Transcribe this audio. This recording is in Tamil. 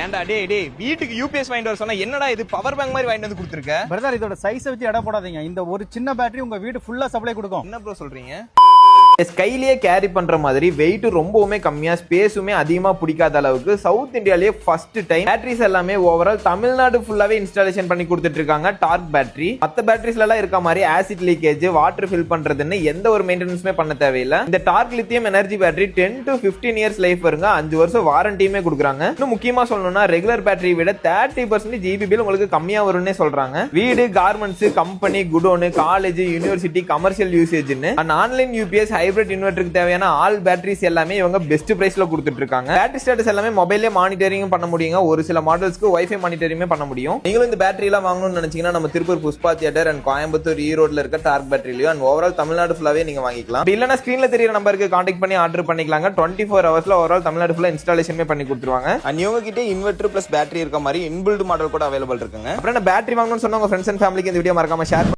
ஏன்டா டேய் வீட்டுக்கு யூபிஎஸ் வாங்கிட்டு வர சொன்னா என்னடா இது பவர் பேங்க் மாதிரி வாங்கிட்டு வந்து கொடுத்துருக்க? பிரதர் இதோட சைஸை வச்சு எடை போடாதீங்க. இந்த ஒரு சின்ன பேட்டரி உங்க வீடு ஃபுல்லா சப்ளை கொடுக்கும். என்ன ப்ரோ சொல்றீங்க? கையிலேயே கேரி பண்ற மாதிரி வெயிட் ரொம்பவுமே கம்மியா, ஸ்பேஸுமே அதிகமா பிடிக்காத அளவுக்கு சவுத் இந்தியாலேயே ஃபர்ஸ்ட் டைம் பேட்டரிஸ் எல்லாமே ஓவரால் தமிழ்நாடு ஃபுல்லாவே இன்ஸ்டாலேஷன் பண்ணி கொடுத்துட்டு இருக்காங்க. டார்க் பேட்டரி மத்த பேட்டரிஸ்ல எல்லாம் இருக்க மாதிரி ஆசிட் லீக்கேஜ், வாட்டர் ஃபில் பண்றதுன்னு எந்த ஒரு மெயின்டெனன்ஸுமே பண்ண தேவையில்லை. இந்த dark lithium energy battery 10 to 15 years life வருங்க. 5 வருஷம் வாரண்டியுமே கொடுக்குறாங்க. இன்னும் முக்கியமா சொல்லணும்னா ரெகுலர் பேட்டரி விட 30% ஜிபி பில் உங்களுக்கு கம்மியா வரும்னே சொல்றாங்க. வீடு, garments, company, godown, college, university, commercial யூசேஜ்னு ஆன்லைன் யூபிஎஸ் ஹைபிரிட் இன்வெர்ட்டருக்கு தேவையான ஆல் பேட்டரிஸ் எல்லாமே இவங்க பெஸ்ட் பிரைஸ்ல கொடுத்துட்டு இருக்காங்க. பேட்டரி ஸ்டேட்டஸ் எல்லாமே மொபைல்ல மானிட்டரிங் பண்ண முடியுங்க. ஒரு சில மாடல்ஸ்க்கு வைஃபை மானிட்டரிங் பண்ண முடியும். நீங்களும் இந்த பேட்டரி எல்லாம் வாங்கணும்னு நினைச்சீங்கன்னா நம்ம திருப்பூர் புஷ்பா தியேட்டர் அண்ட் கோயம்புத்தூர் ஈரோட்ல இருக்க டார்க் பேட்டரிலயோ அண்ட் ஓவரால் தமிழ்நாடு ஃபுல்லாவே நீங்க வாங்கிக்கலாம். இல்லனா ஸ்கிரீன்ல தெரியற நம்பருக்கு கான்டாக்ட் பண்ணி ஆர்டர் பண்ணிக்கலாங்க. 24 ஹவர்ஸ்ல ஓவரால் தமிழ்நாடு ஃபுல்லா இன்ஸ்டாலேஷன் பண்ணி கொடுத்துருவாங்க. அண்ட் இவங்க கிட்ட இன்வெர்ட்டர் பிளஸ் பேட்டரி இருக்க மாதிரி இன்பில்ட் மாடல் கூட அவைலபிள் இருக்குங்க. அப்புறம் பேட்டரி வாங்கணும்னு சொன்னா உங்க ஃப்ரெண்ட்ஸ் அண்ட் ஃபேமிலிக்கு இந்த வீடியோ மறக்காம ஷேர்